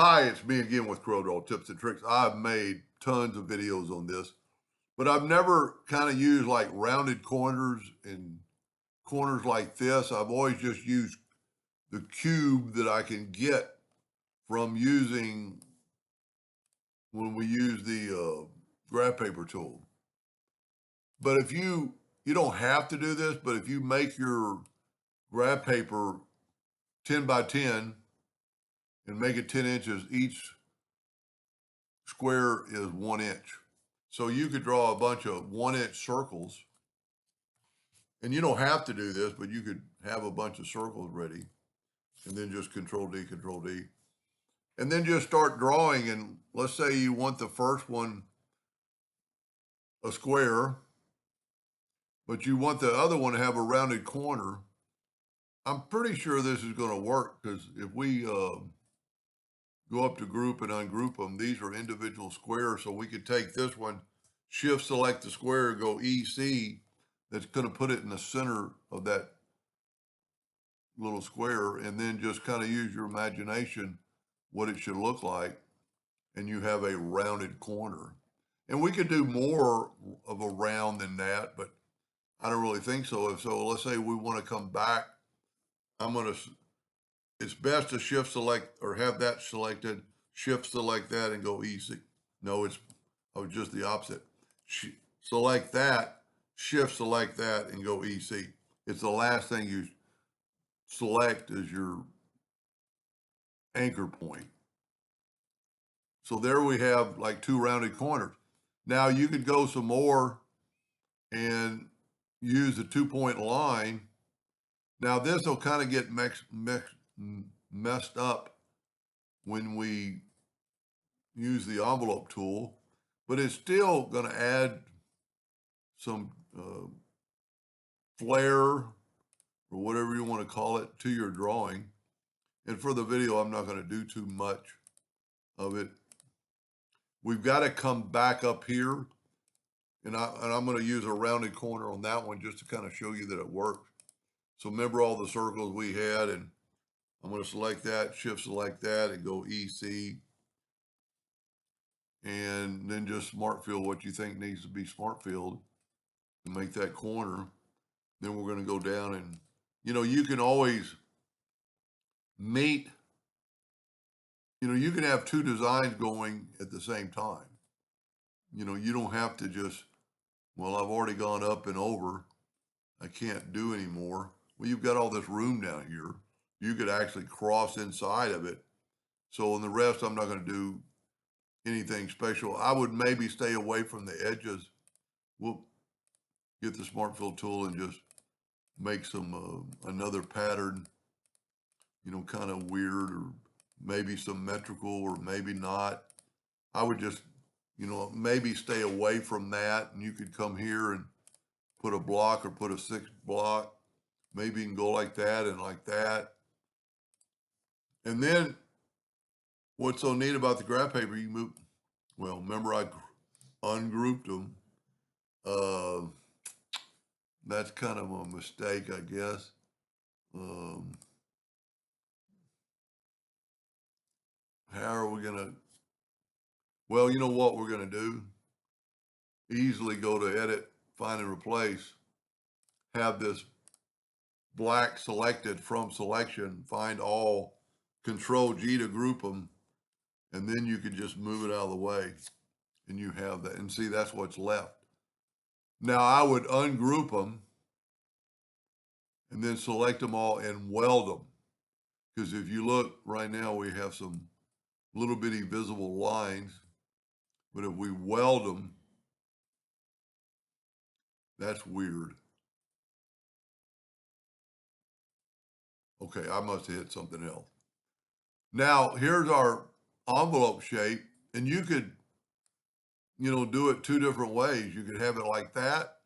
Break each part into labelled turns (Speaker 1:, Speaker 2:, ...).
Speaker 1: Hi, it's me again with Corel Tips and Tricks. I've made tons of videos on this, but I've never kind of used like rounded corners and corners like this. I've always just used the cube that I can get from using when we use the graph paper tool. But if you don't have to do this, but if you make your graph paper 10 by 10 and make it 10 inches, each square is 1 inch. So you could draw a bunch of 1 inch circles, and you don't have to do this, but you could have a bunch of circles ready and then just control D, and then just start drawing. And let's say you want the first one a square, but you want the other one to have a rounded corner. I'm pretty sure this is going to work because if we go up to group and ungroup them, these are individual squares. So we could take this one, shift select the square, go EC. That's going to put it in the center of that little square, and then just kind of use your imagination what it should look like, and you have a rounded corner. And we could do more of a round than that, but I don't really think so. So let's say we want to come back, it's best to shift select or have that selected, shift select that and go EC. No, I was just the opposite. Select that, shift select that and go EC. It's the last thing you select as your anchor point. So there we have like two rounded corners. Now you could go some more and use the 2-point line. Now this will kind of get messed up when we use the envelope tool, but it's still going to add some flair or whatever you want to call it to your drawing. And for the video, I'm not going to do too much of it. We've got to come back up here, and I'm going to use a rounded corner on that one just to kind of show you that it works. So remember all the circles we had, and I'm going to select that, shift select that, and go EC. And then just smart fill what you think needs to be smart filled to make that corner. Then we're going to go down and, you can always meet, you can have two designs going at the same time. You don't have to just, well, I've already gone up and over, I can't do anymore. Well, you've got all this room down here. You could actually cross inside of it. So in the rest, I'm not going to do anything special. I would maybe stay away from the edges. We'll get the smart fill tool and just make some another pattern, kind of weird or maybe symmetrical or maybe not. I would just, maybe stay away from that, and you could come here and put a block or put a 6 block. Maybe you can go like that and like that. And then what's so neat about the graph paper, you move, well, remember I ungrouped them. That's kind of a mistake, I guess. How are we gonna, well, you know what we're gonna do? Easily go to edit, find and replace, have this black selected from selection, find all, control G to group them, and then you can just move it out of the way and you have that. And see, that's what's left. Now I would ungroup them and then select them all and weld them. Because if you look right now, we have some little bitty visible lines, but if we weld them, that's weird. Okay, I must have hit something else. Now here's our envelope shape, and you could, do it two different ways. You could have it like that.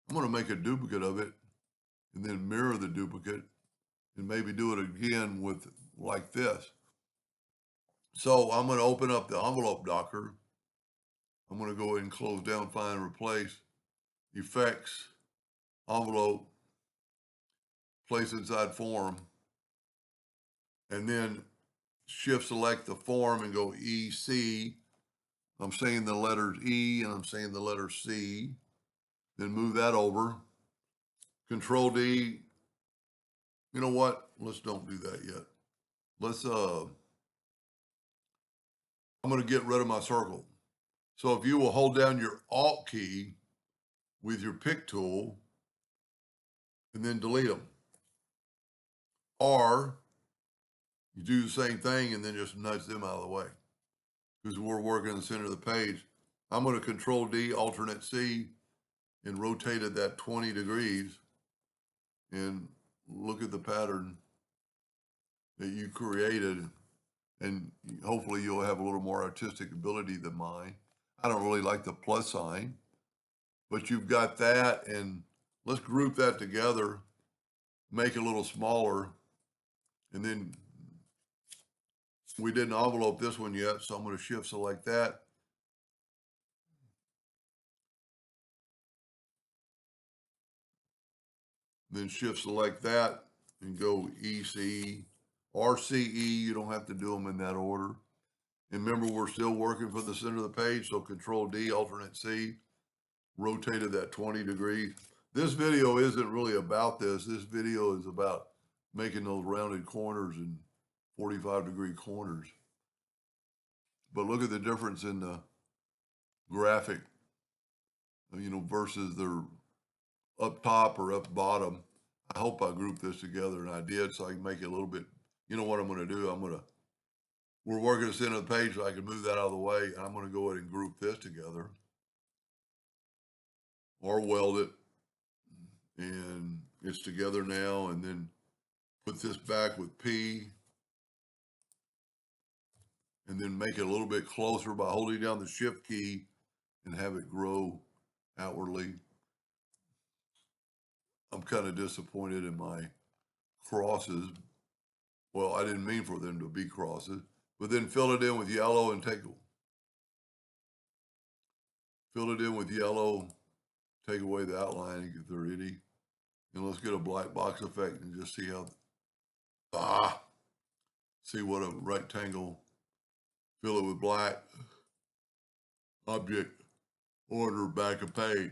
Speaker 1: I'm going to make a duplicate of it and then mirror the duplicate and maybe do it again with like this. So I'm going to open up the envelope docker. I'm going to go ahead and close down, find and replace, effects, envelope, place inside form, and then shift select the form and go EC. I'm saying the letters E and I'm saying the letter C. Then move that over. Control D. You know what? Let's don't do that yet. Let's, I'm going to get rid of my circle. So if you will hold down your Alt key with your pick tool and then delete them. Or you do the same thing and then just nudge them out of the way. Because we're working in the center of the page. I'm going to Control D, Alternate C, and rotated that 20 degrees. And look at the pattern that you created. And hopefully you'll have a little more artistic ability than mine. I don't really like the plus sign, but you've got that, and let's group that together, make it a little smaller, and then we didn't envelope this one yet, so I'm going to shift select that. Then shift select that and go EC or CE. You don't have to do them in that order. And remember, we're still working for the center of the page, so Control D, Alternate C, rotated that 20 degrees. This video isn't really about this. This video is about making those rounded corners and 45-degree corners. But look at the difference in the graphic, versus their up top or up bottom. I hope I grouped this together, and I did, so I can make it a little bit. You know what I'm going to do? We're working the center of the page, so I can move that out of the way, and I'm going to go ahead and group this together or weld it, and it's together now, and then put this back with P, and then make it a little bit closer by holding down the shift key and have it grow outwardly. I'm kind of disappointed in my crosses. Well, I didn't mean for them to be crosses, but then fill it in with yellow and fill it in with yellow, take away the outlining if there any, and let's get a black box effect and just see see what a rectangle, fill it with black, object, order, back of page.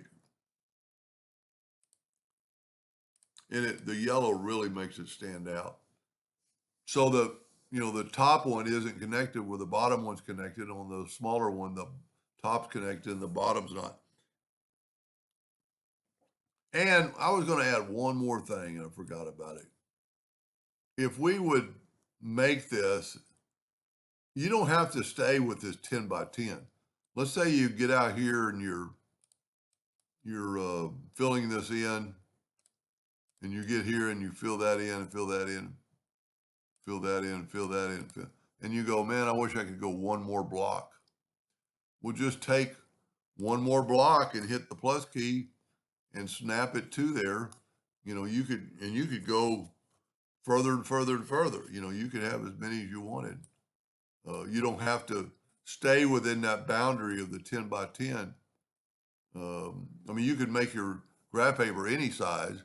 Speaker 1: And the yellow really makes it stand out. So the top one isn't connected where the bottom one's connected. On the smaller one, the top's connected and the bottom's not. And I was going to add one more thing, and I forgot about it. If we would make this, you don't have to stay with this 10 by 10. Let's say you get out here and you're filling this in, and you get here and you fill that in and fill that in, fill that in, fill that in, and you go, man, I wish I could go one more block. We'll just take one more block and hit the plus key and snap it to there. You could go further and further and further. You could have as many as you wanted. You don't have to stay within that boundary of the 10 by 10. You could make your graph paper any size,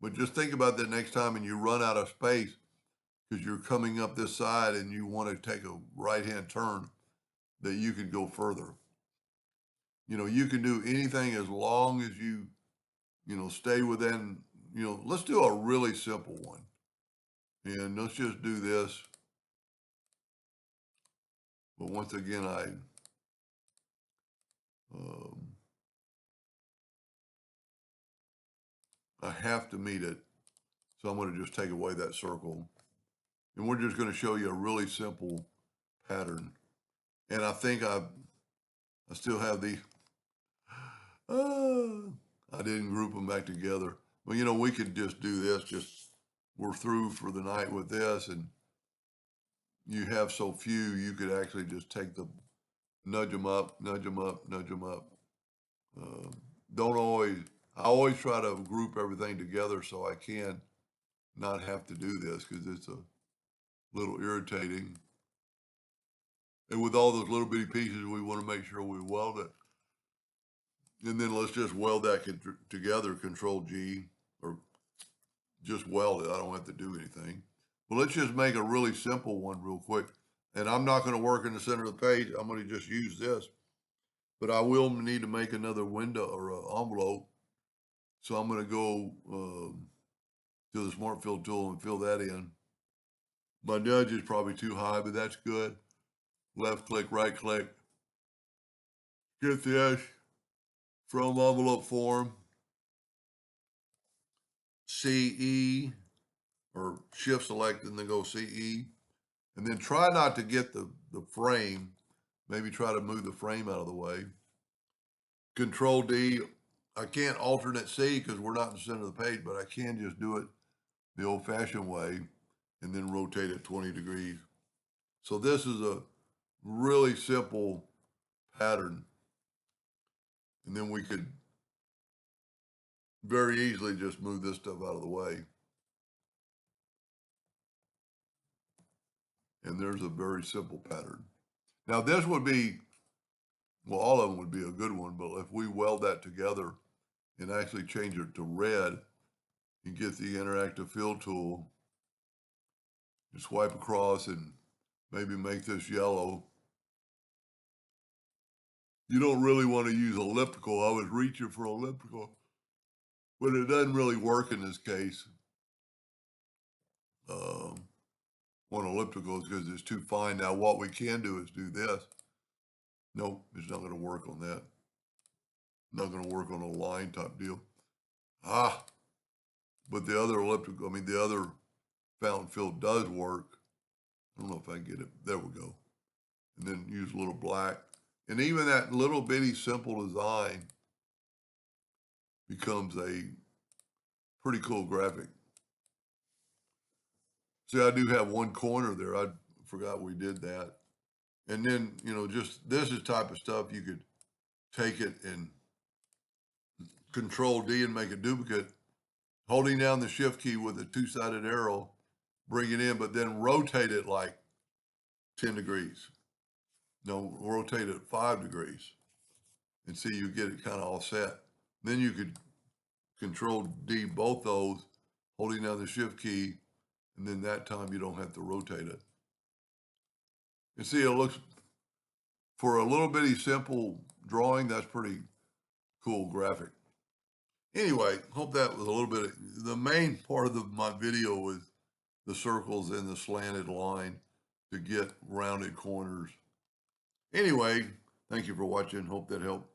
Speaker 1: but just think about that next time and you run out of space because you're coming up this side and you want to take a right-hand turn, that you could go further. You can do anything as long as you stay within, let's do a really simple one. And let's just do this. But once again, I have to meet it. So I'm going to just take away that circle. And we're just going to show you a really simple pattern. And I think I still have I didn't group them back together. Well, we could just do this. We're through for the night with this, and you have so few, you could actually just take nudge them up, nudge them up, nudge them up. I always try to group everything together so I can not have to do this because it's a little irritating. And with all those little bitty pieces, we want to make sure we weld it. And then let's just weld that together, Control G, or just weld it. I don't have to do anything. Well, let's just make a really simple one real quick. And I'm not going to work in the center of the page. I'm going to just use this. But I will need to make another window or envelope. So I'm going to go to the Smart Fill tool and fill that in. My nudge is probably too high, but that's good. Left click, right click. Get this from envelope form. CE or shift select and then go CE. And then try not to get the frame. Maybe try to move the frame out of the way. Control D. I can't alternate C because we're not in the center of the page, but I can just do it the old fashioned way and then rotate it 20 degrees. So this is a really simple pattern. And then we could very easily just move this stuff out of the way. And there's a very simple pattern. Now this would be, well, all of them would be a good one, but if we weld that together and actually change it to red and get the interactive fill tool, and swipe across and maybe make this yellow. You don't really want to use elliptical. I was reaching for elliptical, but it doesn't really work in this case. On ellipticals because it's too fine. Now what we can do is do this. Nope, it's not going to work on that. Not going to work on a line type deal. But the other elliptical, I mean the other fountain fill does work. I don't know if I can get it. There we go. And then use a little black. And even that little bitty simple design becomes a pretty cool graphic. See, I do have one corner there. I forgot we did that. And then, you know, just this is type of stuff you could take it and Control D and make a duplicate, holding down the shift key with a two-sided arrow, bring it in, but then rotate it like 10 degrees. No, rotate it 5 degrees. And see, you get it kind of all set. Then you could Control D both those, holding down the shift key, and then that time you don't have to rotate it. And see, it looks, for a little bitty simple drawing, that's pretty cool graphic. Anyway, hope that was a little bit, the main part of my video was the circles and the slanted line to get rounded corners. Anyway, thank you for watching. Hope that helped.